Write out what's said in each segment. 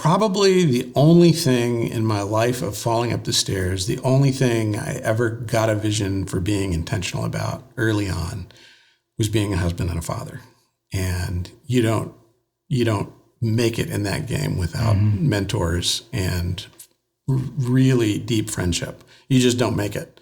probably the only thing in my life of falling up the stairs, the only thing I ever got a vision for being intentional about early on was being a husband and a father. And you don't make it in that game without mentors and really deep friendship. You just don't make it.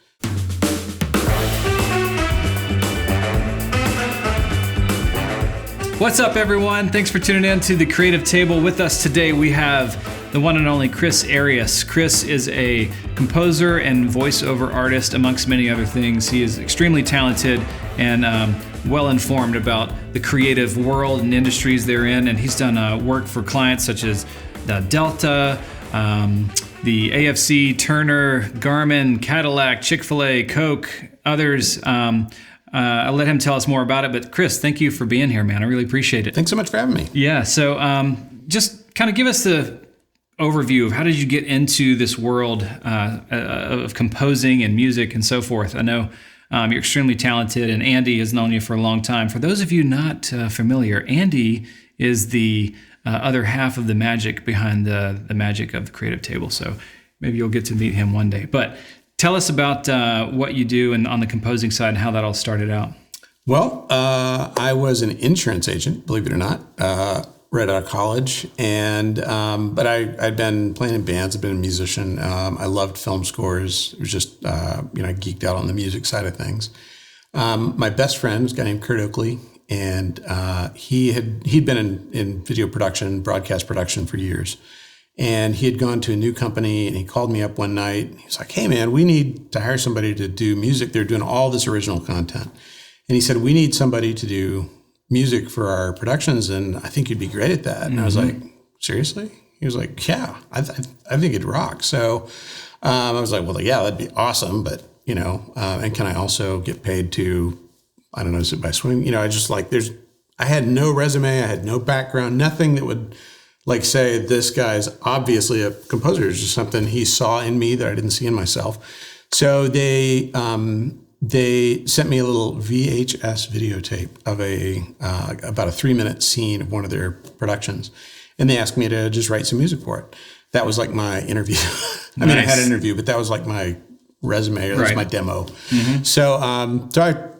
What's up, everyone? Thanks for tuning in to The Creative Table. With us today, we have the one and only Chris Arias. Chris is a composer and voiceover artist, amongst many other things. He is extremely talented and well-informed about the creative world and industries they're in, and he's done work for clients such as Delta, the AFC, Turner, Garmin, Cadillac, Chick-fil-A, Coke, others. I'll let him tell us more about it. But Chris, thank you for being here, man. I really appreciate it. Thanks so much for having me. Yeah. So just kind of give us the overview of how did you get into this world of composing and music and so forth. I know you're extremely talented, and Andy has known you for a long time. For those of you not familiar, Andy is the other half of the magic behind the magic of the Creative Table. So maybe you'll get to meet him one day. But tell us about what you do and on the composing side and how that all started out. Well, I was an insurance agent, believe it or not, right out of college. And but I'd been playing in bands. I've been a musician. I loved film scores. It was just, I geeked out on the music side of things. My best friend was a guy named Kurt Oakley, and he'd been in video production, broadcast production for years. And he had gone to a new company, and he called me up one night. He was like, "Hey, man, we need to hire somebody to do music. They're doing all this original content." And he said, "We need somebody to do music for our productions, and I think you'd be great at that." And I was like, "Seriously?" He was like, "Yeah, I think it'd rock." So I was like, "Well, yeah, that'd be awesome. But, and can I also get paid to, I don't know, sit by swimming?" I just I had no resume. I had no background, nothing that would say this guy's obviously a composer. It's just something he saw in me that I didn't see in myself. So they sent me a little VHS videotape of about a 3-minute scene of one of their productions, and they asked me to just write some music for it. That was like my interview. I mean, I had an interview, but that was like my resume, or that was my demo. Mm-hmm. So I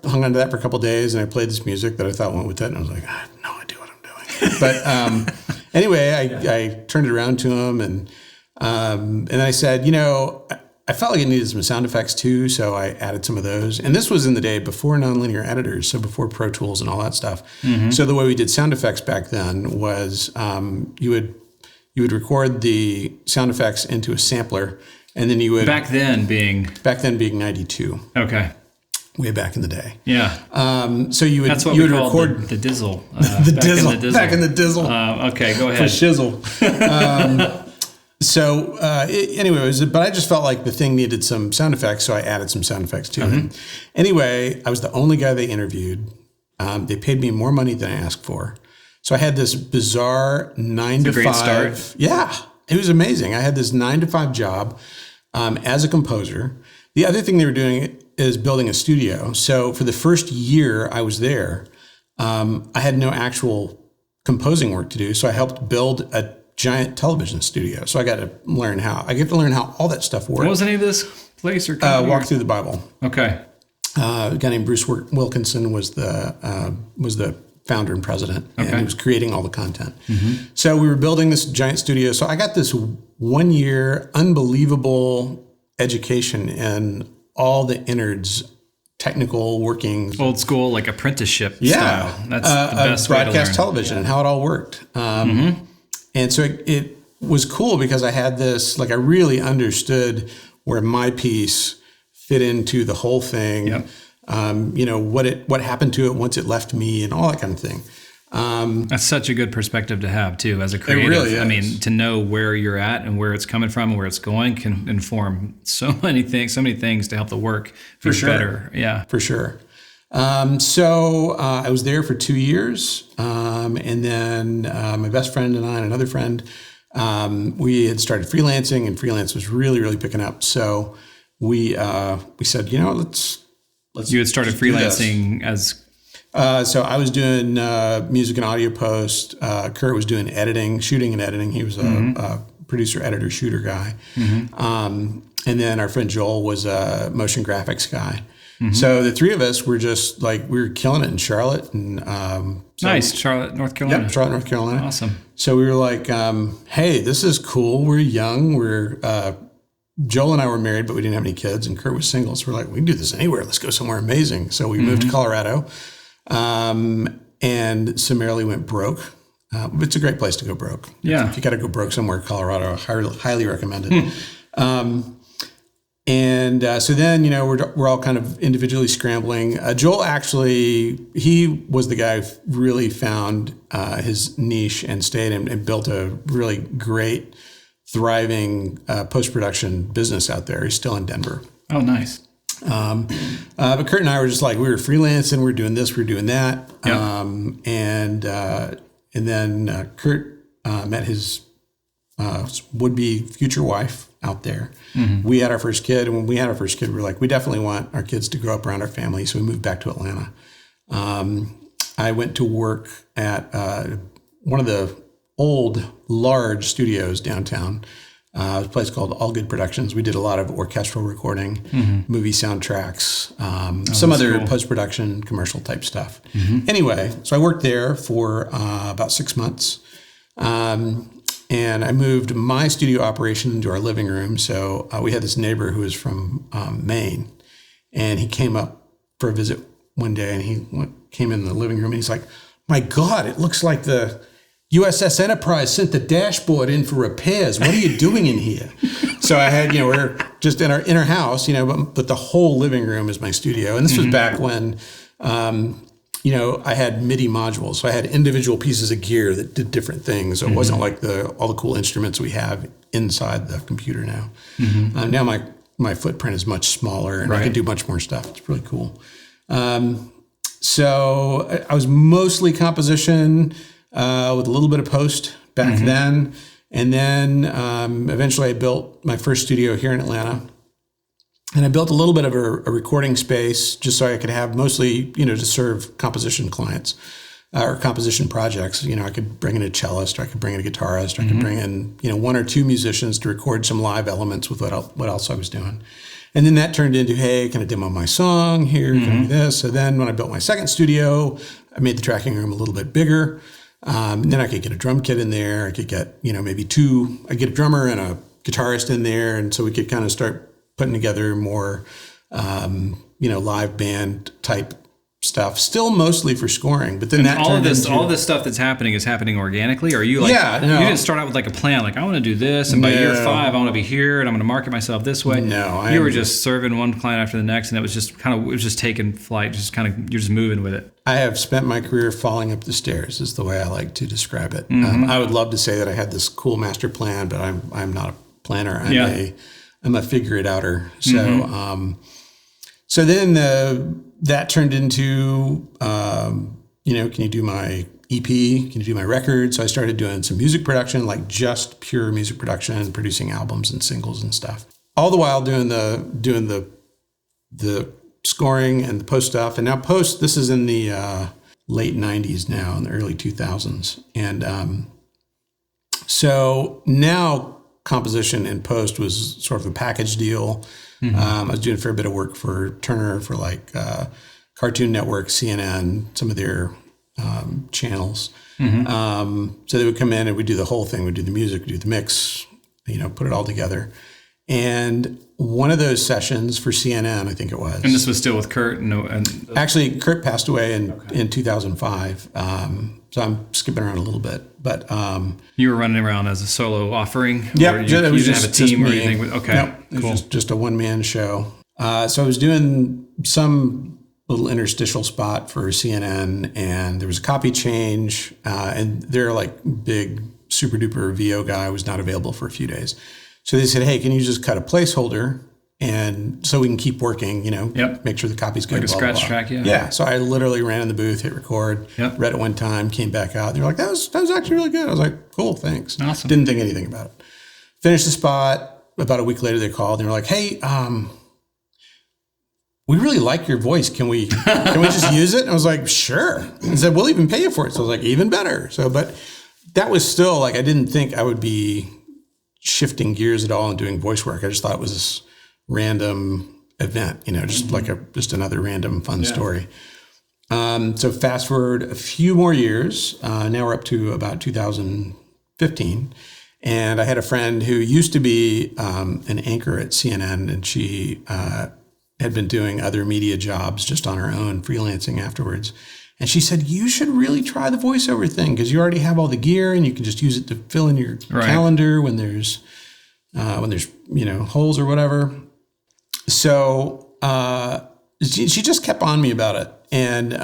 hung on to that for a couple of days, and I played this music that I thought went with it, and I was like, I have no idea what I'm doing. But anyway, I turned it around to him, and I said, I felt like it needed some sound effects too, so I added some of those. And this was in the day before nonlinear editors, so before Pro Tools and all that stuff. Mm-hmm. So the way we did sound effects back then was you would record the sound effects into a sampler, and then you would back then being 92. Okay. Way back in the day. Yeah. So you would, that's what you we would called record the dizzle. Back in the dizzle. Okay, go ahead. For shizzle. But I just felt like the thing needed some sound effects, so I added some sound effects to it. Anyway, I was the only guy they interviewed. They paid me more money than I asked for. So I had this bizarre 9 to 5. Great start. Yeah, it was amazing. I had this 9 to 5 job as a composer. The other thing they were doing is building a studio. So for the first year I was there, I had no actual composing work to do. So I helped build a giant television studio. So I get to learn how all that stuff works. What was the name of this place or company? Walk Through the Bible. Okay. A guy named Bruce Wilkinson was the founder and president, and he was creating all the content. Mm-hmm. So we were building this giant studio. So I got this 1 year unbelievable education in all the innards, technical workings. Old school, like apprenticeship style. That's the best way to learn. Broadcast television and how it all worked. And so it was cool because I had this, I really understood where my piece fit into the whole thing. Yep. What happened to it once it left me and all that kind of thing. That's such a good perspective to have too, as a creative. It really is. I mean, to know where you're at and where it's coming from and where it's going can inform so many things to help the work be better. Yeah, for sure. So I was there for 2 years, and then my best friend and I and another friend, we had started freelancing, and freelance was really, really picking up. So we said, let's. You had started freelancing as So I was doing music and audio post. Kurt was doing editing, shooting and editing. He was a producer, editor, shooter guy. And then our friend Joel was a motion graphics guy. So the three of us were just like, we were killing it in Charlotte. And Nice. Charlotte, North Carolina. Yep, Charlotte, North Carolina. Awesome. So we were like, hey, this is cool. We're young. Joel and I were married, but we didn't have any kids, and Kurt was single. So we're like, we can do this anywhere. Let's go somewhere amazing. So we moved to Colorado, and summarily went broke. It's a great place to go broke. Yeah. If you got to go broke somewhere, Colorado, highly recommend it. So then, we're all kind of individually scrambling. Joel actually, he was the guy who really found his niche and stayed and built a really great, thriving post-production business out there. He's still in Denver. Oh, nice. But Kurt and I were just like, we were freelancing, we were doing this, we were doing that. Yep. And then Kurt met his would-be future wife out there. We had our first kid, and when we had our first kid, we were like, we definitely want our kids to grow up around our family, so we moved back to Atlanta. I went to work at one of the old, large studios downtown, a place called All Good Productions. We did a lot of orchestral recording, movie soundtracks, some other cool post-production commercial type stuff. Anyway, so I worked there for about 6 months. And I moved my studio operation into our living room. So we had this neighbor who was from Maine, and he came up for a visit one day, and he came in the living room, and he's like, my God, it looks like the USS Enterprise sent the dashboard in for repairs. What are you doing in here? So I had, we're just in our house, but the whole living room is my studio. And this was back when, I had MIDI modules. So I had individual pieces of gear that did different things. So it wasn't like all the cool instruments we have inside the computer now. Now my footprint is much smaller, and I can do much more stuff. It's really cool. So I was mostly composition with a little bit of post back then. And then eventually I built my first studio here in Atlanta. And I built a little bit of a recording space just so I could have mostly, to serve composition clients or composition projects. I could bring in a cellist, or I could bring in a guitarist, or I could bring in, one or two musicians to record some live elements with what else I was doing. And then that turned into, hey, can I demo my song here? Can I do this? So then when I built my second studio, I made the tracking room a little bit bigger. Then I could get a drum kit in there. I could get, maybe I'd get a drummer and a guitarist in there. And so we could kind of start putting together more, live band type stuff, still mostly for scoring. But then all of this stuff that's happening is happening organically. Or are you like, you didn't start out with like a plan, like I want to do this, and by year 5 I want to be here, and I'm going to market myself this way. No, you were just serving one client after the next, and it was just taking flight, you're just moving with it. I have spent my career falling up the stairs, is the way I like to describe it. I would love to say that I had this cool master plan, but I'm not a planner. I'm a figure it outer. So, so then that turned into, can you do my EP? Can you do my record? So I started doing some music production, like just pure music production, producing albums and singles and stuff. All the while doing the scoring and the post stuff. And now this is in the late 90s now, in the early 2000s. And so now composition and post was sort of a package deal. I was doing a fair bit of work for Turner, for like Cartoon Network, CNN, some of their channels. So they would come in and we'd do the whole thing. We'd do the music, we'd do the mix, put it all together. And one of those sessions for CNN, I think it was. And this was still with Kurt? Actually, Kurt passed away in 2005. So I'm skipping around a little bit. But you were running around as a solo offering? Yeah, you didn't have a team or me. anything? Okay, no, it was just a one-man show. So I was doing some little interstitial spot for CNN, and there was a copy change, and their like big super-duper VO guy was not available for a few days. So they said, hey, can you just cut a placeholder and so we can keep working, make sure the copy's good. Like a scratch track, yeah. Yeah. So I literally ran in the booth, hit record, read it one time, came back out. They were like, that was actually really good. I was like, cool, thanks. Awesome. Didn't think anything about it. Finished the spot. About a week later, they called and they were like, hey, we really like your voice. Can we just use it? And I was like, sure. He said, we'll even pay you for it. So I was like, even better. So, but that was still like, I didn't think I would be shifting gears at all and doing voice work. I just thought it was this random event, just like just another random fun story. So fast forward a few more years. Now we're up to about 2015. And I had a friend who used to be an anchor at CNN, and she had been doing other media jobs just on her own, freelancing afterwards. And she said, you should really try the voiceover thing because you already have all the gear and you can just use it to fill in your calendar when there's holes or whatever. So she just kept on me about it. And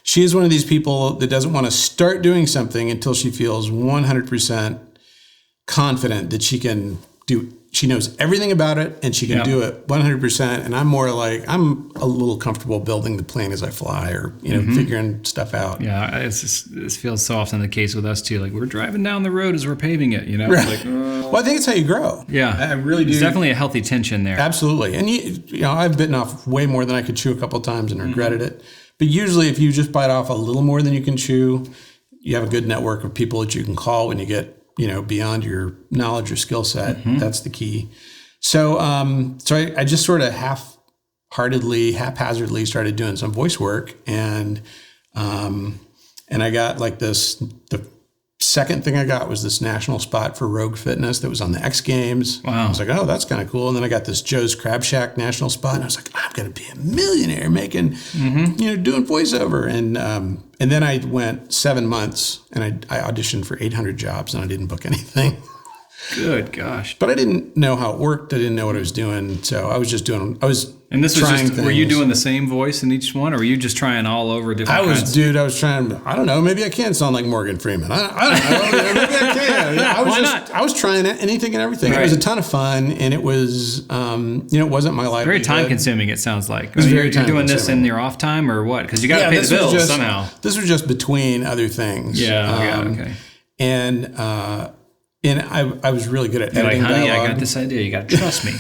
she is one of these people that doesn't want to start doing something until she feels 100% confident that she knows everything about it and she can do it 100%. And I'm more like, I'm a little comfortable building the plane as I fly or, figuring stuff out. Yeah. This feels so often the case with us too. Like we're driving down the road as we're paving it, Right. Like, well, I think it's how you grow. Yeah. I really do. There's definitely a healthy tension there. Absolutely. And I've bitten off way more than I could chew a couple of times and regretted it. But usually if you just bite off a little more than you can chew, you have a good network of people that you can call when you get beyond your knowledge or skill set. That's the key. So I just sort of haphazardly started doing some voice work, and I got like this. The second thing I got was this national spot for Rogue Fitness that was on the X Games. Wow. I was like, oh, that's kind of cool. And then I got this Joe's Crab Shack national spot, and I was like, I'm gonna be a millionaire making, doing voiceover. And then I went 7 months, and I auditioned for 800 jobs, and I didn't book anything. Good gosh. But I didn't know how it worked. I didn't know what I was doing. So I was And this was trying just, things. Were you doing the same voice in each one, or were you just trying all over different kinds? I was trying, I don't know, maybe I can sound like Morgan Freeman. I don't know, maybe I can. Yeah, Why not? I was trying anything and everything. Right. It was a ton of fun, and it was, it wasn't my life. Very time consuming, it sounds like. was very You're doing this time-consuming. in your off time, or what? Because you got to pay the bills somehow. This was just between other things. Yeah, okay. And I was really good at You're like, editing honey, dialogue. I got this idea. You got to trust me.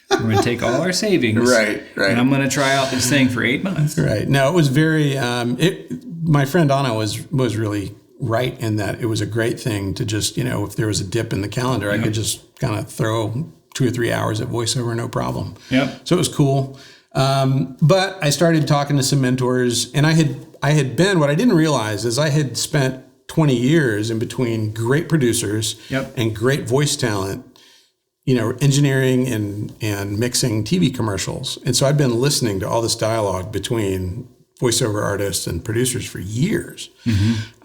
We're going to take all our savings. Right. And I'm going to try out this thing for 8 months. Right. No, it was very, my friend Anna was really right in that it was a great thing to just, if there was a dip in the calendar, I could just kind of throw 2 or 3 hours at voiceover, no problem. Yep. So it was cool. But I started talking to some mentors, and I had been, what I didn't realize is I had spent 20 years in between great producers and great voice talent, engineering and mixing TV commercials. And so I've been listening to all this dialogue between voiceover artists and producers for years,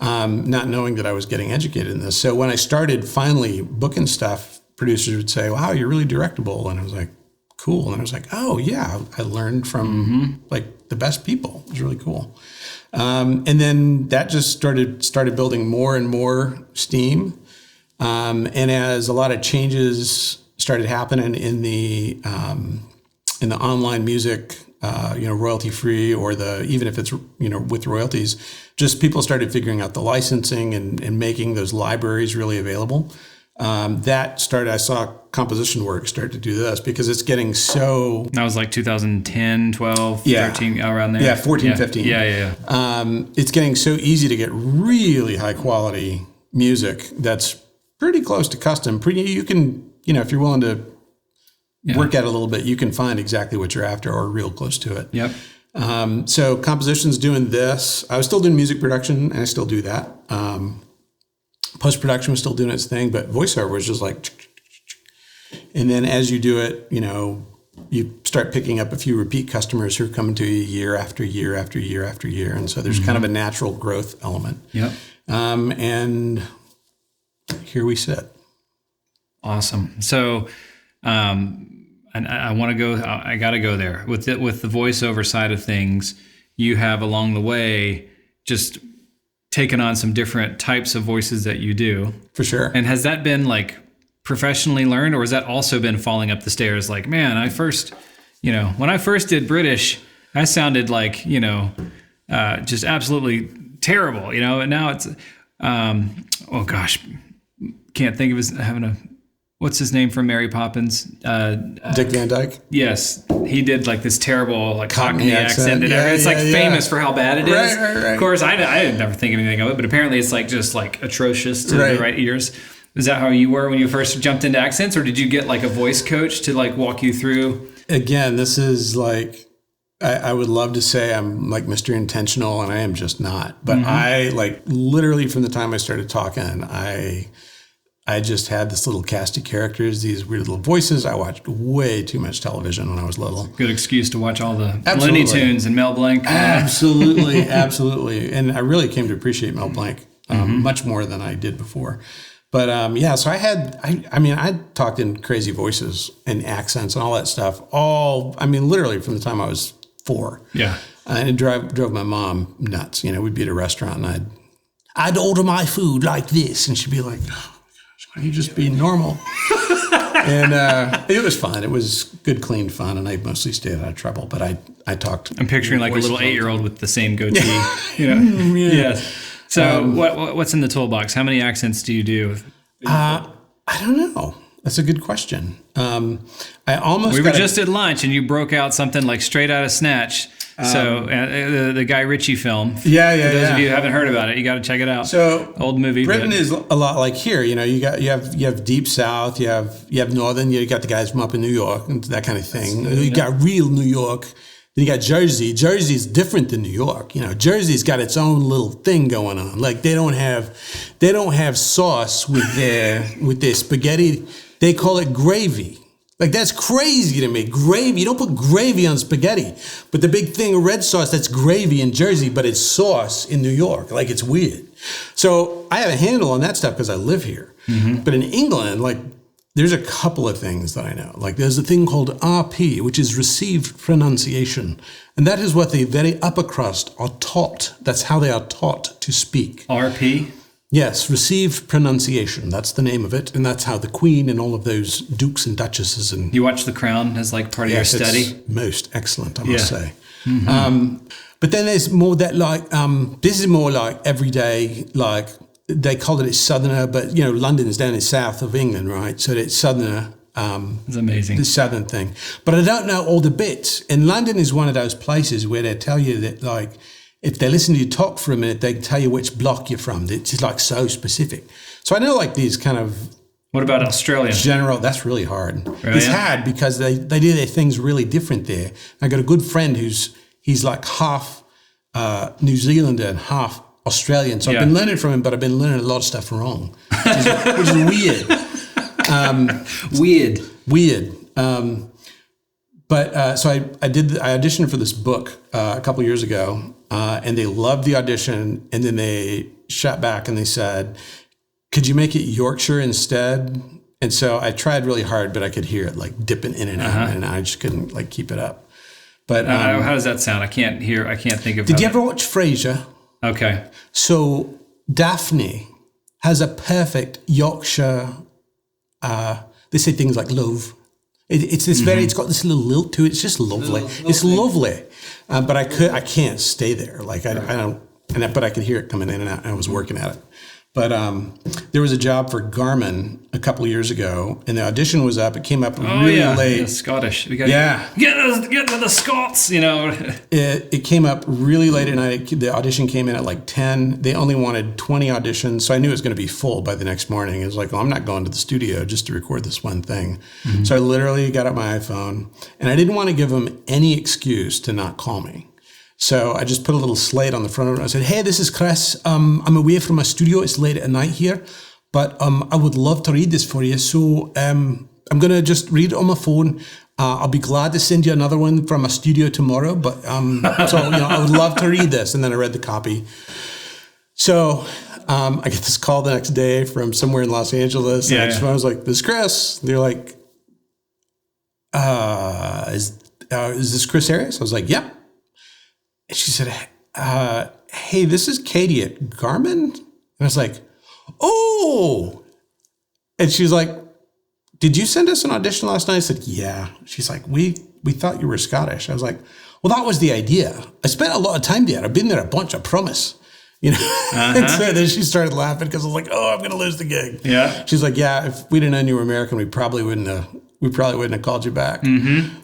not knowing that I was getting educated in this. So when I started finally booking stuff, producers would say, wow, you're really directable. And I was like, cool. And I was like, oh yeah, I learned from like the best people. It was really cool. And then that just started building more and more steam. And as a lot of changes started happening in the online music, royalty free, or even if it's, with royalties, just people started figuring out the licensing and making those libraries really available. I saw composition work start to do this because it's getting so... That was like 2010, 12, 13, around there. Yeah, 14, 15. Yeah. It's getting so easy to get really high quality music that's pretty close to custom. You can, if you're willing to work at it a little bit, you can find exactly what you're after or real close to it. Yep. So composition's doing this. I was still doing music production, and I still do that. Post-production was still doing its thing, but voiceover was just like, and then as you do it, you start picking up a few repeat customers who are coming to you year after year after year after year. And so there's kind of a natural growth element. Yep. And here we sit. Awesome. So, and I want to go, I got to go there with the voiceover side of things. You have along the way just taken on some different types of voices that you do. For sure. And has that been like professionally learned, or has that also been falling up the stairs? Like, man, when I first did British, I sounded like, just absolutely terrible, and now it's, oh gosh, can't think of having what's his name from Mary Poppins? Dick Van Dyke. Yes, he did like this terrible like Cockney accent. Yeah, it's like famous for how bad it is. Right. Of course, I didn't never think anything of it, but apparently it's like just like atrocious to the right ears. Is that how you were when you first jumped into accents, or did you get like a voice coach to like walk you through? Again, this is like, I would love to say I'm like Mr. Intentional, and I am just not. But I like literally from the time I started talking, I just had this little cast of characters, these weird little voices. I watched way too much television when I was little. Good excuse to watch all the Looney Tunes and Mel Blanc. Absolutely. And I really came to appreciate Mel Blanc much more than I did before. But so I talked in crazy voices and accents and all that stuff. Literally from the time I was 4. Yeah. And it drove my mom nuts. We'd be at a restaurant and I'd order my food like this, and she'd be like, "Why don't you just be normal?" And it was fun. It was good, clean fun, and I mostly stayed out of trouble. But I talked. I'm picturing like a little 8-year-old with the same goatee. Yes. So what's in the toolbox? How many accents do you do? I don't know. That's a good question. We were just at lunch, and you broke out something like straight out of Snatch. The Guy Ritchie film. For those of you who haven't heard about it, you got to check it out. So old movie. Britain is a lot like here. You have Deep South, you have Northern, you got the guys from up in New York and that kind of thing. You got real New York. Then you got Jersey. Jersey's different than New York. Jersey's got its own little thing going on. Like they don't have sauce with their spaghetti. They call it gravy. Like, that's crazy to me. Gravy, you don't put gravy on spaghetti. But the big thing of red sauce, that's gravy in Jersey, but it's sauce in New York. Like, it's weird. So I have a handle on that stuff because I live here. But in England, like, there's a couple of things that I know. Like, there's a thing called RP, which is received pronunciation. And that is what the very upper crust are taught. That's how they are taught to speak. RP? Yes, received pronunciation. That's the name of it. And that's how the Queen and all of those dukes and duchesses and... You watch The Crown as like part of your study? It's most excellent, I must say. But then there's more that like, this is more like everyday, like they call it Southerner, but London is down in south of England, right? So it's Southerner. It's amazing. The Southern thing. But I don't know all the bits. And London is one of those places where they tell you that like, if they listen to you talk for a minute, they can tell you which block you're from. It's just like so specific. So I know like these kind of... What about Australian? General, that's really hard. Really? It's hard because they do their things really different there. I got a good friend he's like half New Zealander and half Australian. So I've been learning from him, but I've been learning a lot of stuff wrong, which is weird. Weird. So I auditioned for this book a couple years ago, and they loved the audition, and then they shot back and they said, "Could you make it Yorkshire instead?" And so I tried really hard, but I could hear it like dipping in and out, and I just couldn't like keep it up. But how does that sound? I can't think of. Did you ever watch Frasier? Okay. So Daphne has a perfect Yorkshire. They say things like love. It's this it's got this little lilt to it. It's just lovely. It's lovely. But I can't stay there. Like I don't. But I could hear it coming in and out. And I was working at it. But there was a job for Garmin a couple of years ago, and the audition was up. It came up really late. The Scottish. We got get to the Scots. It came up really late at night. The audition came in at like 10. They only wanted 20 auditions, so I knew it was going to be full by the next morning. It was like, well, I'm not going to the studio just to record this one thing. So I literally got out my iPhone, and I didn't want to give them any excuse to not call me. So I just put a little slate on the front of it. I said, "Hey, this is Chris. I'm away from my studio. It's late at night here, but I would love to read this for you. So I'm going to just read it on my phone. I'll be glad to send you another one from my studio tomorrow. But I would love to read this." And then I read the copy. So I get this call the next day from somewhere in Los Angeles. And I was like, "This is Chris." They're like, "Is this Chris Arias?" I was like, "Yep." And she said, "Hey, this is Katie at Garmin." And I was like, "Oh." And she's like, "Did you send us an audition last night?" I said, "Yeah." She's like, we thought you were Scottish." I was like, "Well, that was the idea. I spent a lot of time there. I've been there a bunch, I promise." you know. And so then she started laughing because I was like, oh, I'm going to lose the gig. Yeah. She's like, yeah, if we didn't know you were American, we probably wouldn't have called you back.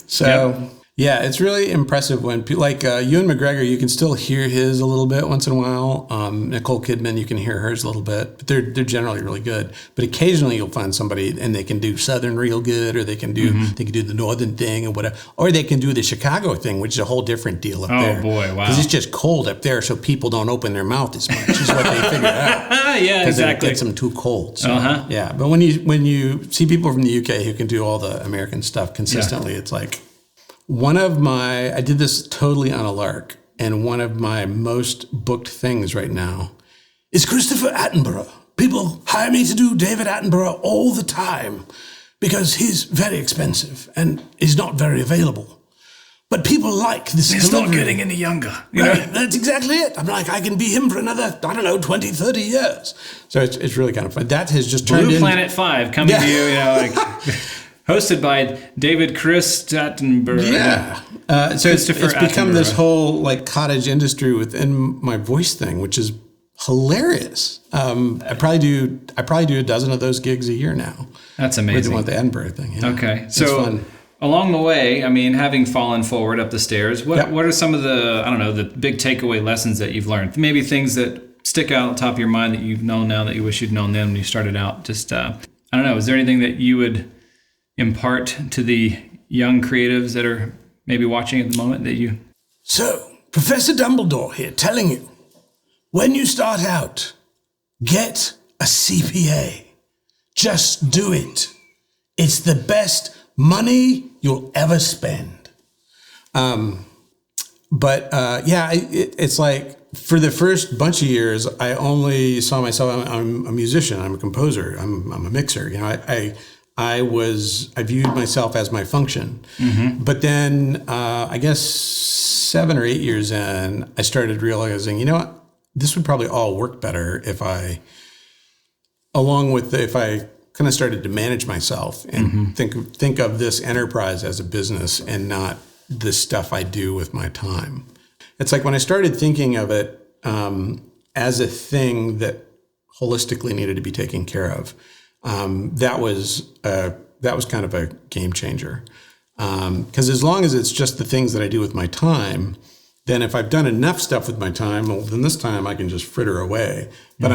So yeah, it's really impressive when people like Ewan McGregor, you can still hear his a little bit once in a while. Nicole Kidman, you can hear hers a little bit, but they're generally really good. But occasionally you'll find somebody and they can do Southern real good, or they can do the Northern thing or whatever, or they can do the Chicago thing, which is a whole different deal up there. Oh boy, wow! Because it's just cold up there, so people don't open their mouth as much. Is what they figure out. Yeah, exactly. It gets them too cold. So, yeah, but when you see people from the UK who can do all the American stuff consistently, it's like. I did this totally on a lark, and one of my most booked things right now is Christopher Attenborough. People hire me to do David Attenborough all the time because he's very expensive and he's not very available. But people like this He's delivery. not getting any younger. Right, that's exactly it. I'm like, I can be him for another, 20, 30 years. So it's really kind of fun. That has just turned Blue into... Planet 5 coming to you, hosted by David Chris Attenborough. Yeah. So it's become this whole cottage industry within my voice thing, which is hilarious. I probably do a dozen of those gigs a year now. That's amazing. With the Edinburgh thing. Yeah. Okay. So fun. Along the way, having fallen forward up the stairs, what are some of the big takeaway lessons that you've learned? Maybe things that stick out on top of your mind that you've known now that you wish you'd known then when you started out. Just, I don't know, is there anything that you would impart to the young creatives that are maybe watching at the moment that you... So, Professor Dumbledore here telling you, when you start out, get a CPA. Just do it. It's the best money you'll ever spend. It's like for the first bunch of years, I only saw myself, I'm a musician, I'm a composer, I'm a mixer. I viewed myself as my function. But then I guess 7 or 8 years in, I started realizing, this would probably all work better if I kind of started to manage myself and think of this enterprise as a business and not the stuff I do with my time. It's like when I started thinking of it as a thing that holistically needed to be taken care of, that was kind of a game changer. Because as long as it's just the things that I do with my time, then if I've done enough stuff with my time, well, then this time I can just fritter away. But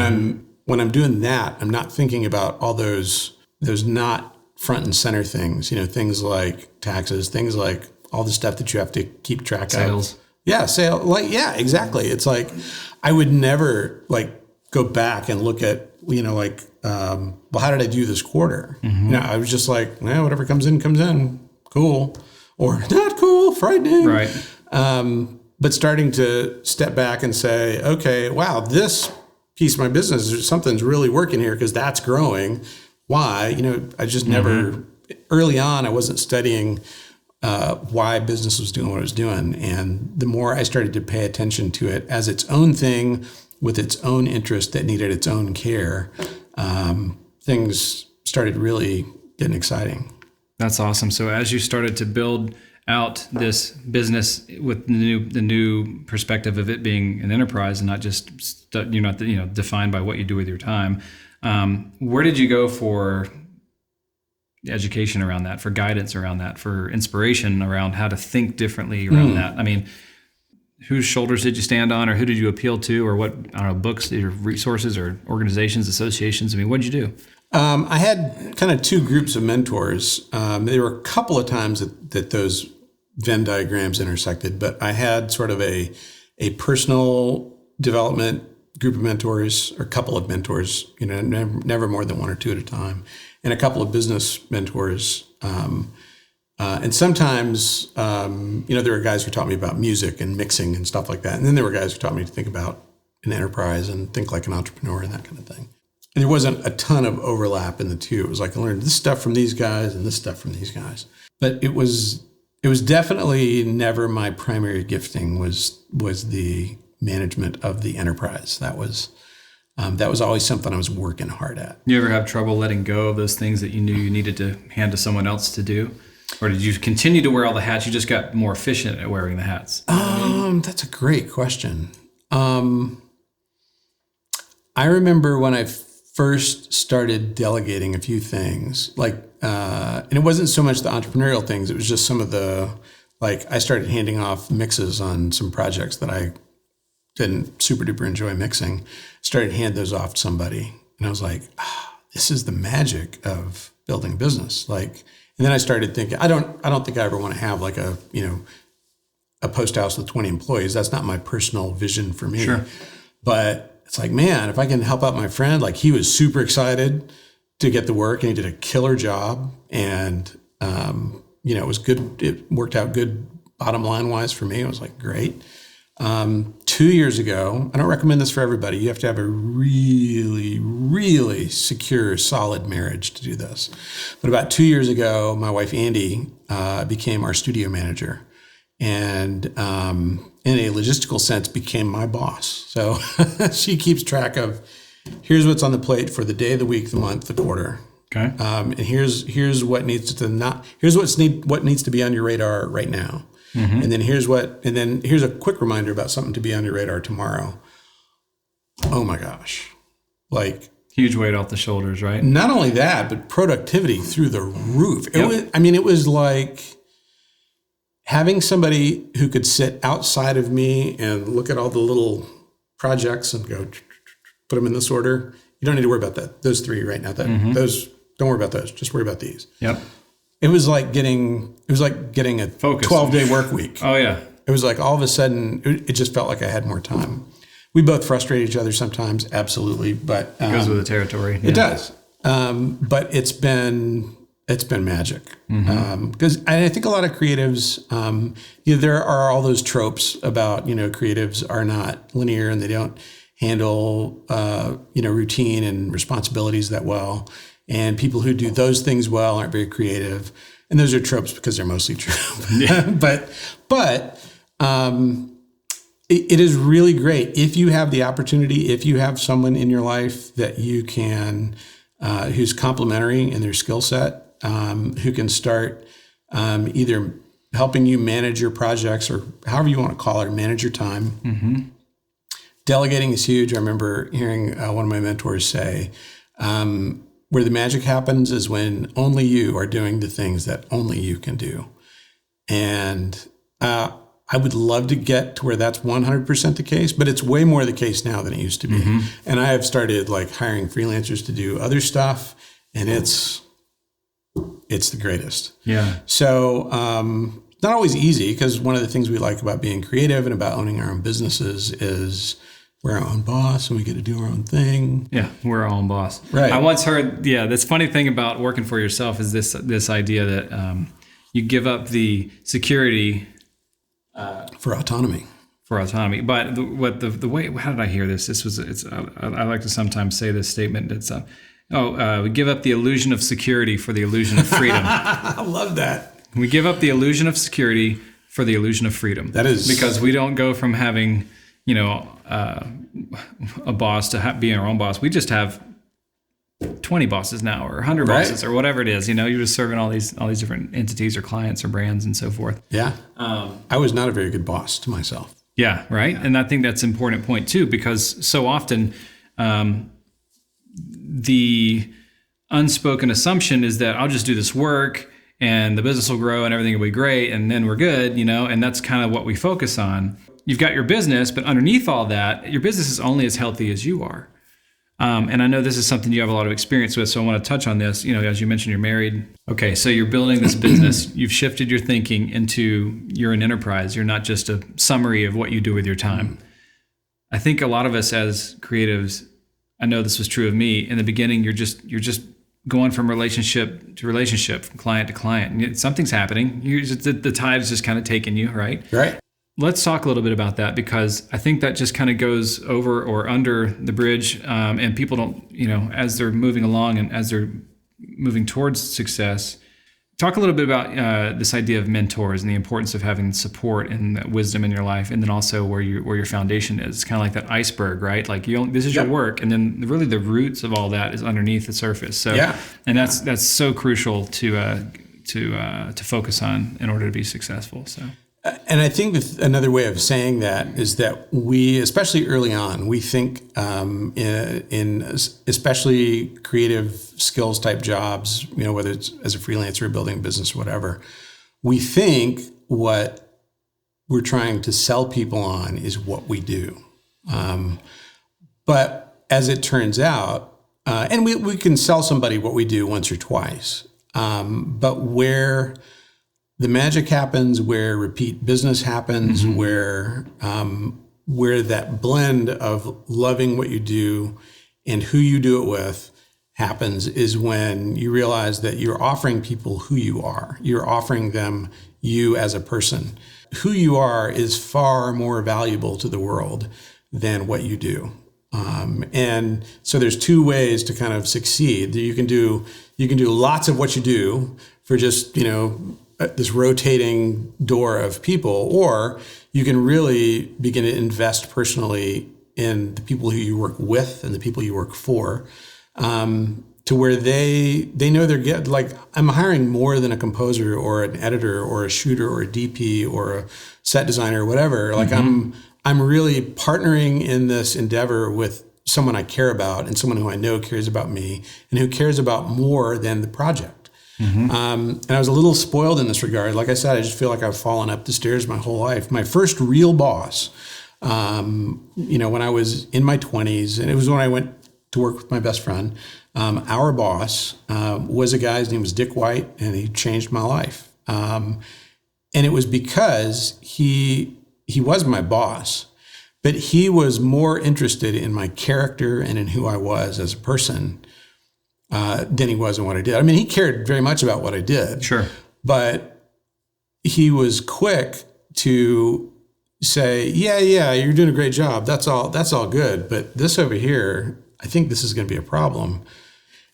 when I'm doing that, I'm not thinking about all those not front and center things, things like taxes, things like all the stuff that you have to keep track Sales. of. Yeah, exactly. It's like I would never go back and look at, how did I do this quarter? I was just like, whatever comes in, cool. Or not cool, frightening. Right. But starting to step back and say, okay, wow, this piece of my business, something's really working here because that's growing. Why? I just never, early on, I wasn't studying why business was doing what it was doing. And the more I started to pay attention to it as its own thing with its own interest that needed its own care, things started really getting exciting. That's awesome. So as you started to build out this business with the new perspective of it being an enterprise and not just you're not defined by what you do with your time, where did you go for education around that, for guidance around that, for inspiration around how to think differently around that? Whose shoulders did you stand on, or who did you appeal to, or what, books or resources or organizations, associations? What did you do? I had kind of two groups of mentors. There were a couple of times that those Venn diagrams intersected, but I had sort of a personal development group of mentors, or a couple of mentors, never more than one or two at a time, and a couple of business mentors. And sometimes, there were guys who taught me about music and mixing and stuff like that. And then there were guys who taught me to think about an enterprise and think like an entrepreneur and that kind of thing. And there wasn't a ton of overlap in the two. It was like I learned this stuff from these guys and this stuff from these guys. But it was definitely never my primary gifting was the management of the enterprise. That was always something I was working hard at. You ever have trouble letting go of those things that you knew you needed to hand to someone else to do? Or did you continue to wear all the hats? You just got more efficient at wearing the hats? That's a great question. I remember when I first started delegating a few things, and it wasn't so much the entrepreneurial things, it was just some of the, I started handing off mixes on some projects that I didn't super duper enjoy mixing, started to hand those off to somebody. And I was like, this is the magic of building a business. And then I started thinking, I don't think I ever want to have a post house with 20 employees. That's not my personal vision for me. Sure. But it's like, man, if I can help out my friend, he was super excited to get the work and he did a killer job. And, it was good. It worked out good bottom line wise for me. It was great. 2 years ago, I don't recommend this for everybody. You have to have a really, really secure, solid marriage to do this. But about 2 years ago, my wife, Andy, became our studio manager. And in a logistical sense, became my boss. So she keeps track of, here's what's on the plate for the day, the week, the month, the quarter. Okay. And here's what needs to be on your radar right now. Mm-hmm. And then here's a quick reminder about something to be on your radar tomorrow. Oh my gosh. Huge weight off the shoulders, right? Not only that, but productivity through the roof. It was like having somebody who could sit outside of me and look at all the little projects and go, put them in this order. You don't need to worry about those three right now. Those, don't worry about those. Just worry about these. Yep. It was like getting a focus. 12-day work week. Oh yeah. It was like all of a sudden it just felt like I had more time. We both frustrate each other sometimes, absolutely, but it goes with the territory. Yeah. It does. But it's been magic. Because I think a lot of creatives, there are all those tropes about, creatives are not linear and they don't handle, routine and responsibilities that well. And people who do those things well aren't very creative. And those are tropes because they're mostly true. Yeah. but it is really great if you have the opportunity, if you have someone in your life that you can, who's complementary in their skill set, who can start either helping you manage your projects or however you want to call it, or manage your time. Mm-hmm. Delegating is huge. I remember hearing one of my mentors say, where the magic happens is when only you are doing the things that only you can do. And I would love to get to where that's 100% the case, but it's way more the case now than it used to be. Mm-hmm. And I have started hiring freelancers to do other stuff, and it's the greatest. Yeah. So not always easy, because one of the things we like about being creative and about owning our own businesses is we're our own boss and we get to do our own thing. Yeah, we're our own boss. Right. I once heard, this funny thing about working for yourself is this idea that you give up the security for autonomy. But the way, how did I hear this? I like to sometimes say this statement. It's we give up the illusion of security for the illusion of freedom. I love that. We give up the illusion of security for the illusion of freedom. That is because we don't go from having a boss to being our own boss. We just have 20 bosses now, or 100 bosses, or whatever it is. You're just serving all these different entities or clients or brands and so forth. Yeah. I was not a very good boss to myself. Yeah, right. And I think that's an important point too, because so often the unspoken assumption is that I'll just do this work and the business will grow and everything will be great and then we're good, and that's kind of what we focus on. You've got your business, but underneath all that, your business is only as healthy as you are. And I know this is something you have a lot of experience with, so I want to touch on this. As you mentioned, you're married. Okay, so you're building this business. You've shifted your thinking into you're an enterprise. You're not just a summary of what you do with your time. I think a lot of us as creatives, I know this was true of me. In the beginning, you're just going from relationship to relationship, from client to client. And something's happening. The tide is just kind of taking you, right? Right. Let's talk a little bit about that, because I think that just kind of goes over or under the bridge, and people don't, as they're moving along and as they're moving towards success. Talk a little bit about this idea of mentors and the importance of having support and wisdom in your life, and then also where your foundation is. It's kind of like that iceberg, right? This is your work, and then really the roots of all that is underneath the surface. So, and that's so crucial to focus on in order to be successful. So. And I think another way of saying that is that we, especially early on, we think in especially creative skills type jobs, whether it's as a freelancer or building a business or whatever, we think what we're trying to sell people on is what we do. But as it turns out, and we can sell somebody what we do once or twice, but where the magic happens, where repeat business happens, where that blend of loving what you do and who you do it with happens is when you realize that you're offering people who you are. You're offering them you as a person. Who you are is far more valuable to the world than what you do. And so there's two ways to kind of succeed. You can do lots of what you do for just, this rotating door of people, or you can really begin to invest personally in the people who you work with and the people you work for, to where they know they're getting, like, I'm hiring more than a composer or an editor or a shooter or a DP or a set designer or whatever. Like I'm really partnering in this endeavor with someone I care about and someone who I know cares about me and who cares about more than the project. And I was a little spoiled in this regard. Like I said, I just feel like I've fallen up the stairs my whole life. My first real boss, when I was in my 20s, and it was when I went to work with my best friend, our boss was a guy, his name was Dick White, and he changed my life. And it was because he was my boss, but he was more interested in my character and in who I was as a person than he was in what I did. I mean, he cared very much about what I did. Sure. But he was quick to say, yeah, you're doing a great job. That's all good. But this over here, I think this is going to be a problem.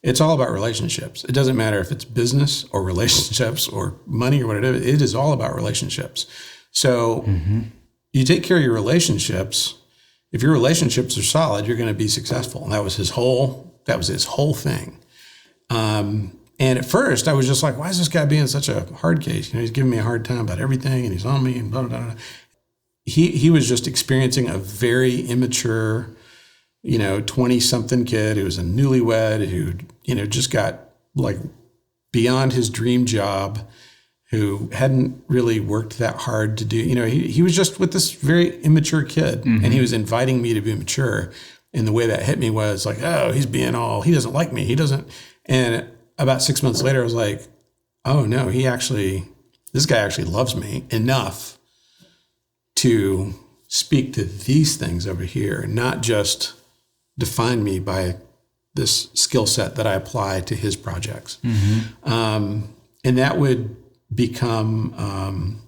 It's all about relationships. It doesn't matter if it's business or relationships or money or whatever. It is all about relationships. So you take care of your relationships. If your relationships are solid, you're going to be successful. And that was his whole thing. And at first I was just like, why is this guy being such a hard case? He's giving me a hard time about everything and he's on me and blah, blah, blah. He was just experiencing a very immature, 20-something kid who was a newlywed who, just got like beyond his dream job, who hadn't really worked that hard to do, he was just with this very immature kid and he was inviting me to be mature. And the way that hit me was like, oh, he doesn't like me. He doesn't. And about 6 months later, I was like, oh no, this guy actually loves me enough to speak to these things over here, not just define me by this skill set that I apply to his projects. And that would become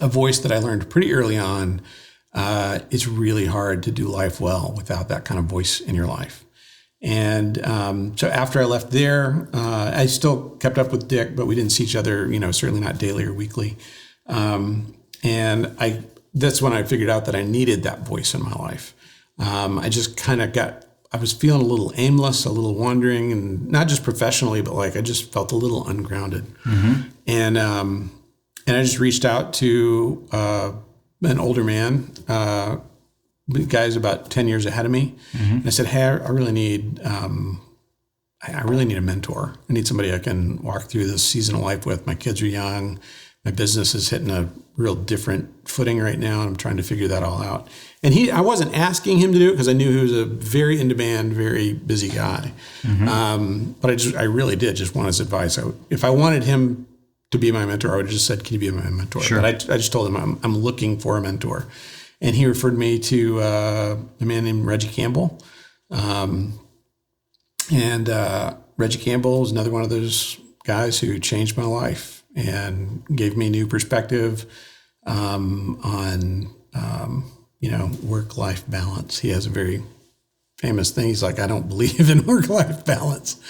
a voice that I learned pretty early on. It's really hard to do life well without that kind of voice in your life. And so after I left there, I still kept up with Dick, but we didn't see each other, certainly not daily or weekly. And that's when I figured out that I needed that voice in my life. I just kind of I was feeling a little aimless, a little wandering, and not just professionally, but like I just felt a little ungrounded. And I just reached out to an older man, the guy's about 10 years ahead of me. And I said, hey, I really need a mentor. I need somebody I can walk through this season of life with. My kids are young. My business is hitting a real different footing right now. And I'm trying to figure that all out. And I wasn't asking him to do it because I knew he was a very in-demand, very busy guy. But I really did just want his advice. If I wanted him to be my mentor, I would have just said, can you be my mentor? Sure. But I just told him I'm looking for a mentor. And he referred me to a man named Reggie Campbell. And Reggie Campbell is another one of those guys who changed my life and gave me new perspective on work-life balance. He has a very famous thing. He's like, I don't believe in work-life balance.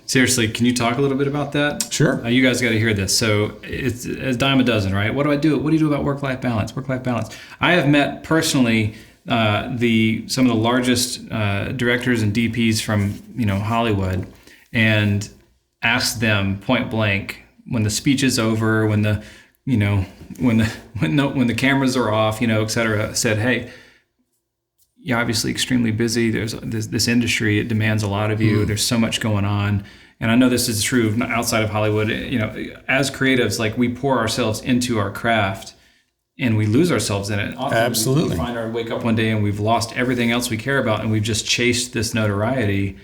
Seriously, can you talk a little bit about that? Sure. You guys got to hear this. So it's a dime a dozen, right? What do I do? What do you do about work-life balance? Work-life balance. I have met personally some of the largest directors and DPs from Hollywood, and asked them point blank when the speech is over, when the when the cameras are off, et cetera, said, hey, you're obviously extremely busy. There's this industry, it demands a lot of you. There's so much going on. And I know this is true outside of Hollywood. As creatives, like, we pour ourselves into our craft and we lose ourselves in it. Often Absolutely. We wake up one day and we've lost everything else we care about and we've just chased this notoriety.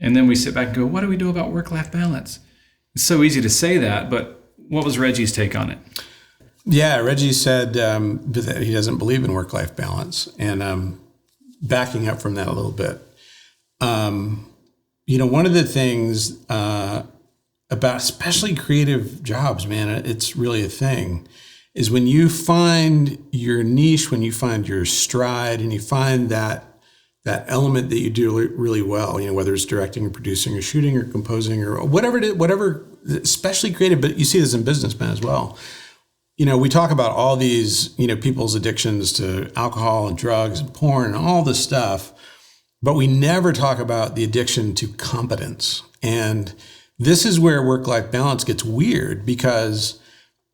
And then we sit back and go, what do we do about work-life balance? It's so easy to say that, but what was Reggie's take on it? Yeah, Reggie said that he doesn't believe in work-life balance. And backing up from that a little bit, one of the things about especially creative jobs, man, it's really a thing, is when you find your niche, when you find your stride, and you find that element that you do really well, whether it's directing or producing or shooting or composing or whatever it is, whatever, especially creative, but you see this in businessmen as well. We talk about all these, people's addictions to alcohol and drugs and porn and all this stuff, but we never talk about the addiction to competence. And this is where work-life balance gets weird, because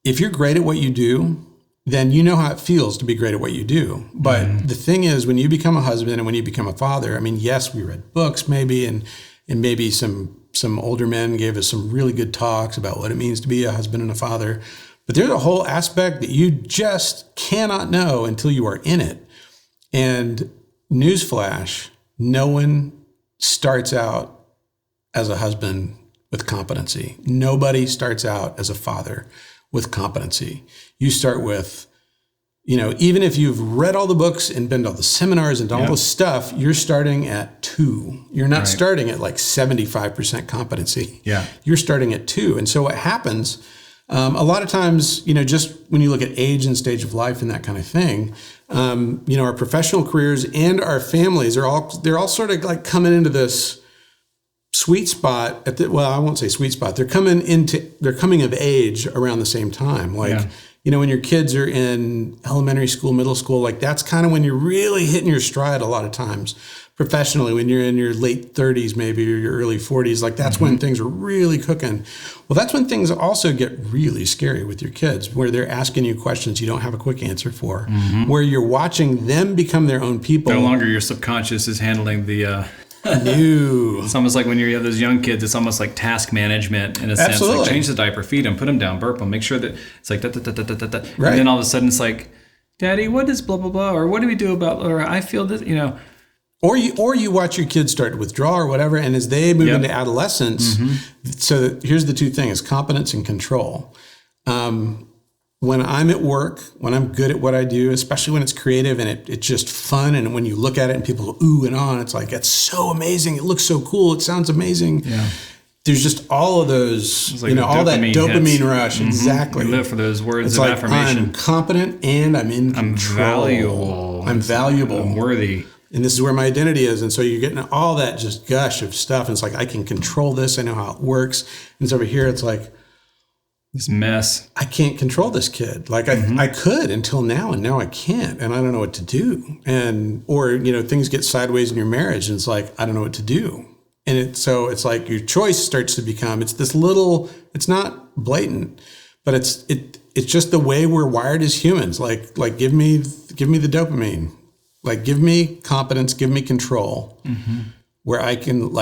if you're great at what you do, then you know how it feels to be great at what you do. But the thing is, when you become a husband and when you become a father, yes, we read books maybe, and maybe some older men gave us some really good talks about what it means to be a husband and a father. But there's a whole aspect that you just cannot know until you are in it. And newsflash, no one starts out as a husband with competency. Nobody starts out as a father with competency. You start with, even if you've read all the books and been to all the seminars and done all this stuff, you're starting at 2. You're not starting at like 75% competency. Yeah. You're starting at 2. And so what happens, a lot of times, just when you look at age and stage of life and that kind of thing, our professional careers and our families they're all sort of like coming into this sweet spot I won't say sweet spot. They're coming of age around the same time. When your kids are in elementary school, middle school, like that's kind of when you're really hitting your stride a lot of times. Professionally, when you're in your late 30s, maybe, or your early 40s, like that's when things are really cooking. Well, that's when things also get really scary with your kids, where they're asking you questions you don't have a quick answer for, where you're watching them become their own people. No longer your subconscious is handling the... No. It's almost like when you have those young kids, it's almost like task management in a sense. Absolutely. Like change the diaper, feed them, put them down, burp them, make sure that it's like da-da-da-da-da-da. Right. And then all of a sudden it's like, Daddy, what is blah, blah, blah, or what do we do about, or I feel this, Or you watch your kids start to withdraw or whatever, and as they move into adolescence, so here's the two things: competence and control. When I'm at work, when I'm good at what I do, especially when it's creative and it's just fun, and when you look at it and people go ooh and on, it's like, it's so amazing, it looks so cool, it sounds amazing. Yeah. There's just all of those, like all that dopamine rush. Exactly. We live for those words of affirmation. I'm competent and I'm in control. I'm valuable. I'm worthy. And this is where my identity is. And so you're getting all that just gush of stuff. And it's like, I can control this. I know how it works. And it's over here, it's like, this mess. I can't control this kid. Like I could until now, and now I can't. And I don't know what to do. Or things get sideways in your marriage and it's like, I don't know what to do. And it's like your choice starts to become, it's this little, it's not blatant, but it's just the way we're wired as humans. Like give me the dopamine. Like, give me competence, give me control, where I can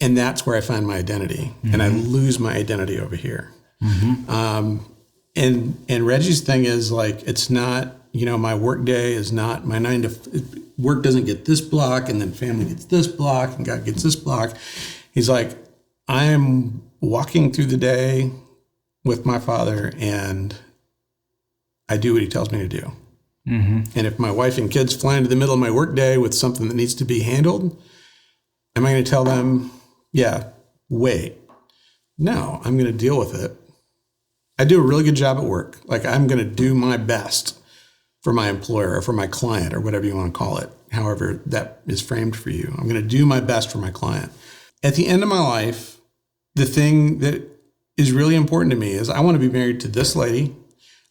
and that's where I find my identity, and I lose my identity over here. And Reggie's thing is like, it's not, my work day is not my 9 to work doesn't get this block, and then family gets this block, and God gets this block. He's like, I am walking through the day with my Father, and I do what He tells me to do. And if my wife and kids fly into the middle of my workday with something that needs to be handled, am I going to tell them, yeah, wait? No, I'm going to deal with it. I do a really good job at work. Like, I'm going to do my best for my employer or for my client or whatever you want to call it, however that is framed for you. I'm going to do my best for my client. At the end of my life, the thing that is really important to me is I want to be married to this lady.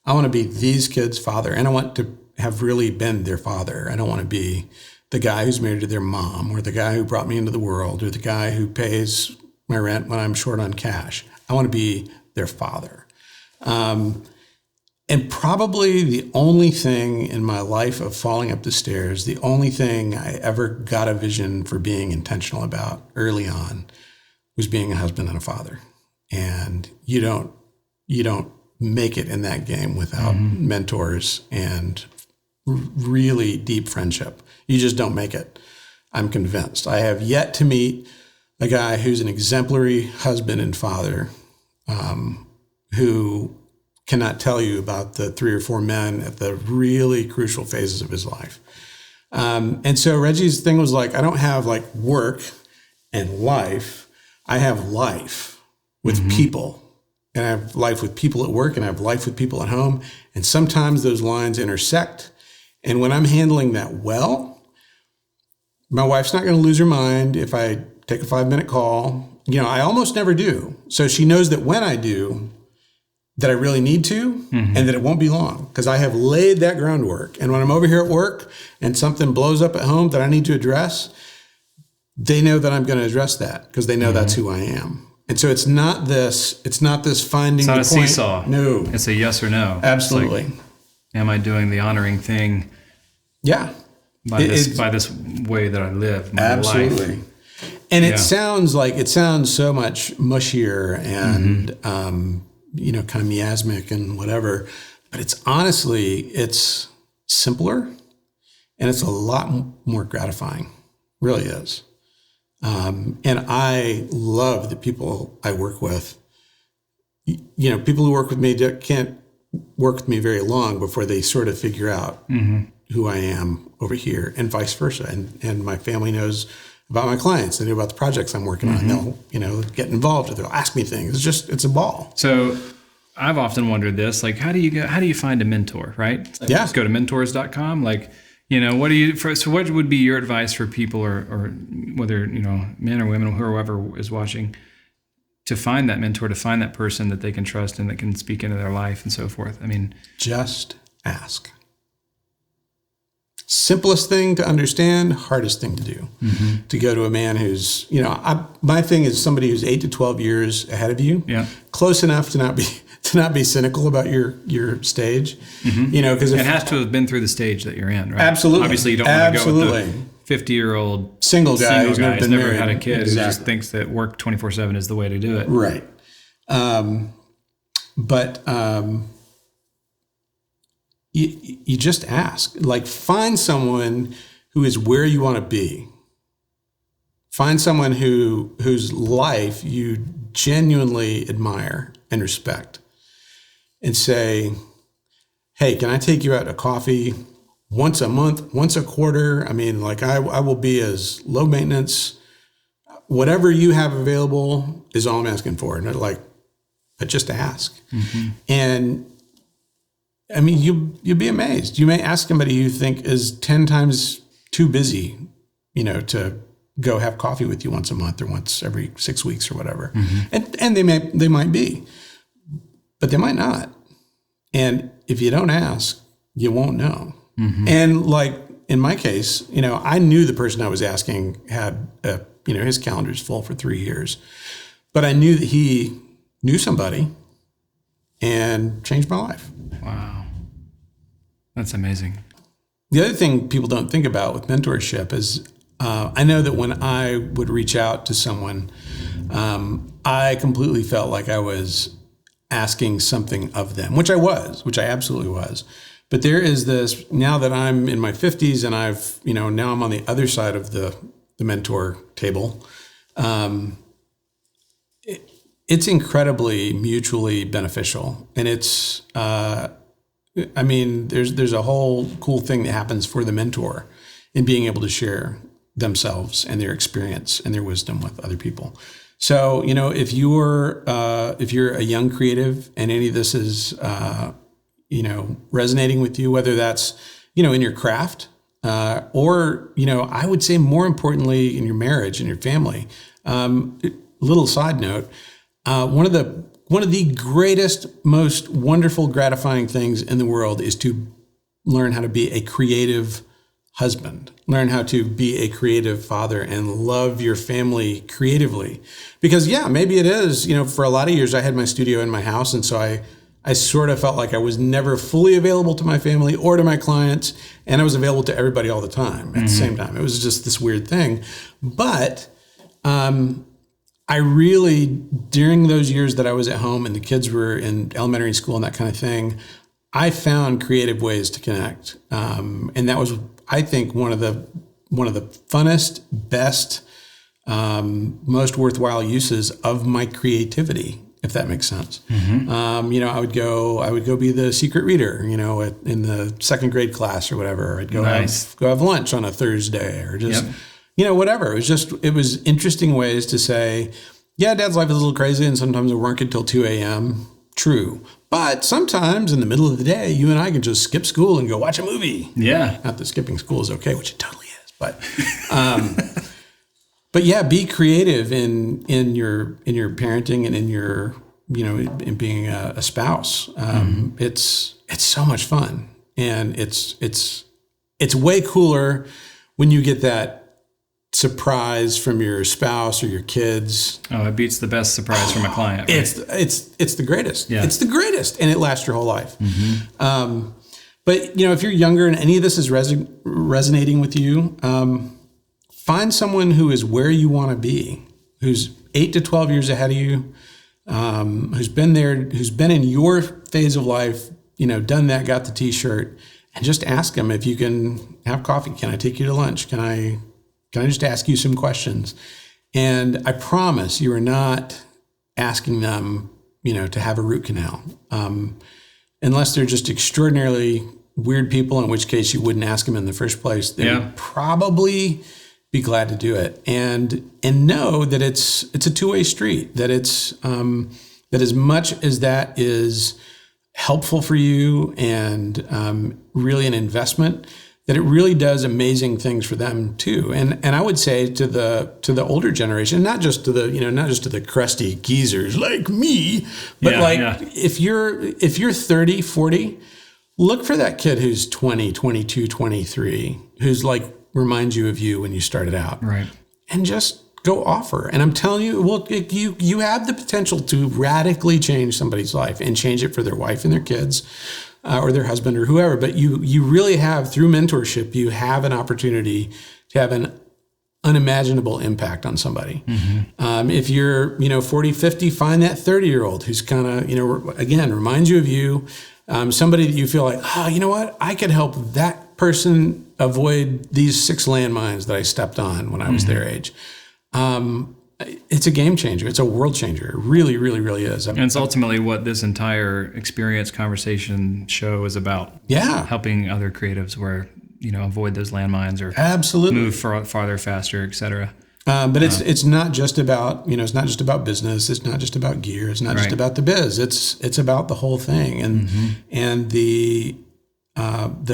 I want to be these kids' father, and I want to have really been their father. I don't want to be the guy who's married to their mom, or the guy who brought me into the world, or the guy who pays my rent when I'm short on cash. I want to be their father. And probably the only thing in my life of falling up the stairs, the only thing I ever got a vision for being intentional about early on was being a husband and a father. And you don't make it in that game without mentors and really deep friendship. You just don't make it. I'm convinced. I have yet to meet a guy who's an exemplary husband and father, who cannot tell you about the 3 or 4 men at the really crucial phases of his life. And so Reggie's thing was like, I don't have like work and life. I have life with people. And I have life with people at work, and I have life with people at home. And sometimes those lines intersect. And when I'm handling that well, my wife's not going to lose her mind if I take a 5-minute call. I almost never do. So she knows that when I do, that I really need to, and that it won't be long, because I have laid that groundwork. And when I'm over here at work and something blows up at home that I need to address, they know that I'm going to address that, because they know that's who I am. And so it's not this finding the point. It's not a seesaw. No. It's a yes or no. Absolutely. Like, am I doing the honoring thing? Yeah. By this way that I live my absolutely. life. And it sounds so much mushier and kind of miasmic and whatever, but it's simpler, and it's a lot more gratifying. Really is. And I love the people I work with. People who work with me can't work with me very long before they sort of figure out who I am over here, and vice versa. And my family knows about my clients. They know about the projects I'm working on. They'll, get involved, or they'll ask me things. It's a ball. So I've often wondered this, like, how do you find a mentor, right? Like, just go to mentors.com. Like, so what would be your advice for people, or whether, men or women, whoever is watching, to find that mentor, to find that person that they can trust and that can speak into their life and so forth? I mean, just ask. Simplest thing to understand, hardest thing to do. To go to a man who's, my thing is somebody who's 8 to 12 years ahead of you, close enough to not be cynical about your stage, because it has to have been through the stage that you're in, right? Absolutely. Obviously, you don't want to go with the 50-year-old single guy who's never had a kid, who just thinks that work 24/7 is the way to do it. Right. But you just ask. Like, find someone who is where you want to be. Find someone whose life you genuinely admire and respect, and say, hey, can I take you out to coffee once a month, once a quarter? I mean, like, I will be as low maintenance. Whatever you have available is all I'm asking for. And they're like, but just ask. And I mean, you'll be amazed. You may ask somebody you think is 10 times too busy, to go have coffee with you once a month or once every 6 weeks or whatever. And they might be, but they might not. And if you don't ask, you won't know. And like in my case, I knew the person I was asking had, his calendar's full for 3 years, but I knew that he knew somebody and changed my life. Wow. That's amazing. The other thing people don't think about with mentorship is, I know that when I would reach out to someone, I completely felt like I was asking something of them, which I absolutely was. But there is this, now that I'm in my 50s and I've, now I'm on the other side of the mentor table, it's incredibly mutually beneficial. And it's, there's a whole cool thing that happens for the mentor in being able to share themselves and their experience and their wisdom with other people. So, if you're a young creative and any of this is, resonating with you, whether that's, in your craft, or, I would say more importantly in your marriage and your family. Little side note, one of the greatest, most wonderful, gratifying things in the world is to learn how to be a creative husband, learn how to be a creative father, and love your family creatively. Because maybe it is, for a lot of years I had my studio in my house, and so I sort of felt like I was never fully available to my family or to my clients, and I was available to everybody all the time at the same time. It was just this weird thing. But I really, during those years that I was at home and the kids were in elementary school and that kind of thing, I found creative ways to connect. And that was, I think, one of the funnest, best, most worthwhile uses of my creativity, if that makes sense. I would go be the secret reader, in the second grade class or whatever. Or I'd go have lunch on a Thursday or just, whatever. It was interesting ways to say, yeah, Dad's life is a little crazy and sometimes we work until 2 a.m. True. But sometimes in the middle of the day, you and I can just skip school and go watch a movie. Yeah. Not that skipping school is okay, which it totally is, but but yeah, be creative in your parenting and in your, in being a spouse. It's so much fun. And it's way cooler when you get that surprise from your spouse or your kids. Oh, it beats the best surprise from a client. Right? It's the greatest. Yeah. It's the greatest, and it lasts your whole life. But if you're younger and any of this is resonating with you, find someone who is where you want to be, who's 8 to 12 years ahead of you, who's been there, who's been in your phase of life, done that, got the T-shirt, and just ask them if you can have coffee. Can I take you to lunch? Can I just ask you some questions? And I promise you are not asking them, to have a root canal, unless they're just extraordinarily weird people, in which case you wouldn't ask them in the first place. They would probably be glad to do it, and know that it's a two-way street. That it's that as much as that is helpful for you and really an investment, that it really does amazing things for them too. And I would say to the older generation, not just to the crusty geezers like me, but if you're 30, 40, look for that kid who's 20, 22, 23, who's like reminds you of you when you started out. Right. And just go offer. And I'm telling you, you have the potential to radically change somebody's life and change it for their wife and their kids. Or their husband or whoever, but you really have, through mentorship, you have an opportunity to have an unimaginable impact on somebody. If you're 40, 50, find that 30-year-old who's kind of, again, reminds you of you, somebody that you feel like, you know what, I could help that person avoid these 6 landmines that I stepped on when I was their age. It's a game changer. It's a world changer. It really, really, really is. And it's ultimately what this entire experience, conversation, show is about. Yeah. Helping other creatives avoid those landmines or absolutely move farther, faster, et cetera. But it's not just about, it's not just about business. It's not just about gear. It's not just about the biz. It's about the whole thing. And the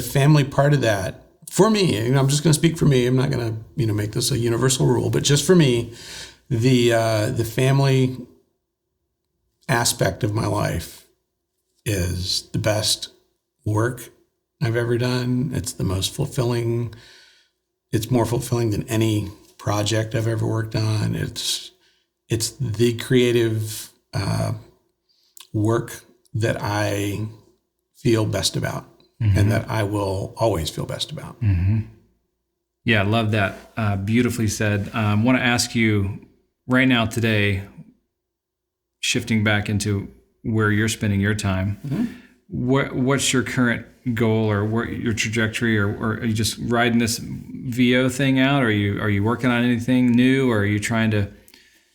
family part of that, for me, I'm just going to speak for me. I'm not going to, make this a universal rule, but just for me, the family aspect of my life is the best work I've ever done. It's the most fulfilling. It's more fulfilling than any project I've ever worked on. It's the creative work that I feel best about and that I will always feel best about. Yeah, I love that. Beautifully said. I want to ask you right now today, shifting back into where you're spending your time, what's your current goal or your trajectory, or are you just riding this VO thing out? Are you working on anything new, or are you trying to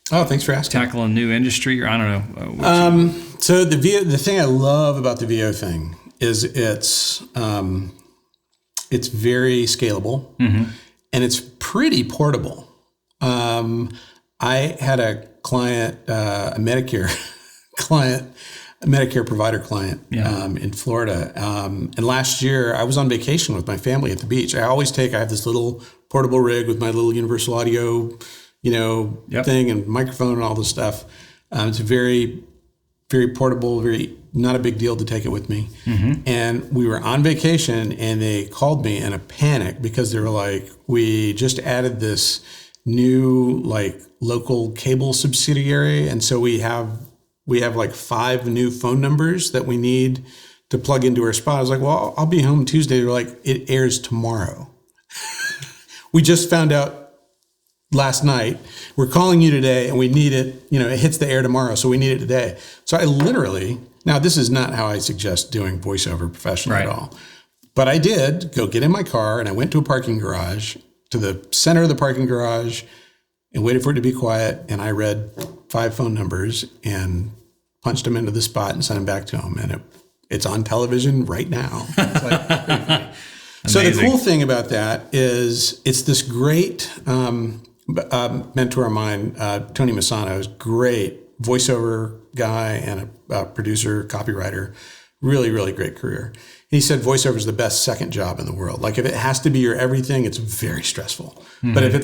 thanks for asking. Tackle a new industry, or I don't know. So the thing I love about the VO thing is it's very scalable and it's pretty portable. I had a client, a Medicare client, a Medicare provider client in Florida. And last year I was on vacation with my family at the beach. I have this little portable rig with my little universal audio, thing and microphone and all this stuff. It's very, very portable, not a big deal to take it with me. And we were on vacation and they called me in a panic because they were like, we just added this new local cable subsidiary. And so we have we have like 5 new phone numbers that we need to plug into our spot. I was like, well, I'll be home Tuesday. They're like, it airs tomorrow. We just found out last night. We're calling you today and we need it. It hits the air tomorrow, so we need it today. So I literally, now this is not how I suggest doing voiceover professionally at all. But I did go get in my car and I went to a parking garage, to the center of the parking garage, and waited for it to be quiet. And I read 5 phone numbers and punched them into the spot and sent them back to him. And it's on television right now. It's like, so the cool thing about that is it's this great mentor of mine, Tony Masano, is great voiceover guy and a producer, copywriter, really, really great career. And he said voiceover is the best second job in the world. Like if it has to be your everything, it's very stressful. Mm-hmm. But if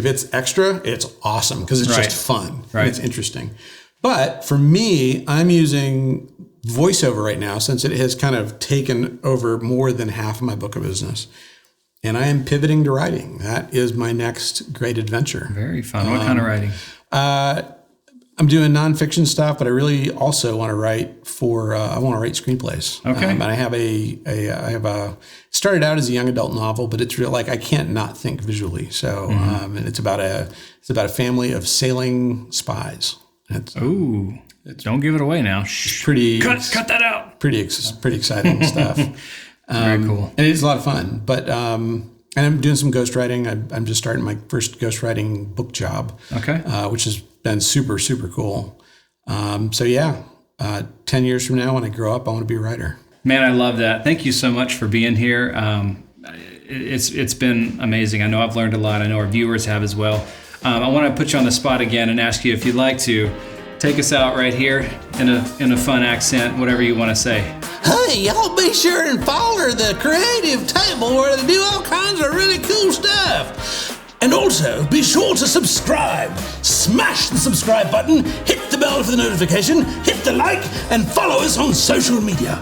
it's extra, it's awesome because it's just fun. And it's interesting. But for me, I'm using voiceover right now since it has kind of taken over more than half of my book of business. And I am pivoting to writing. That is my next great adventure. Very fun. What kind of writing? I'm doing nonfiction stuff, but I really also want to write I want to write screenplays. Okay. And I have started out as a young adult novel, but it's real, like I can't not think visually. So, and it's about a family of sailing spies. Don't give it away now. Cut that out. Pretty exciting stuff. Very cool. And it's a lot of fun. But and I'm doing some ghostwriting. I'm just starting my first ghostwriting book job. Okay. Which has been super, super cool. 10 years from now, when I grow up, I want to be a writer. Man, I love that. Thank you so much for being here. It's been amazing. I know I've learned a lot. I know our viewers have as well. I want to put you on the spot again and ask you if you'd like to take us out right here in a fun accent, whatever you want to say. Hey, y'all be sure and follow the Creative Table where they do all kinds of really cool stuff. And also, be sure to subscribe. Smash the subscribe button, hit the bell for the notification, hit the like, and follow us on social media.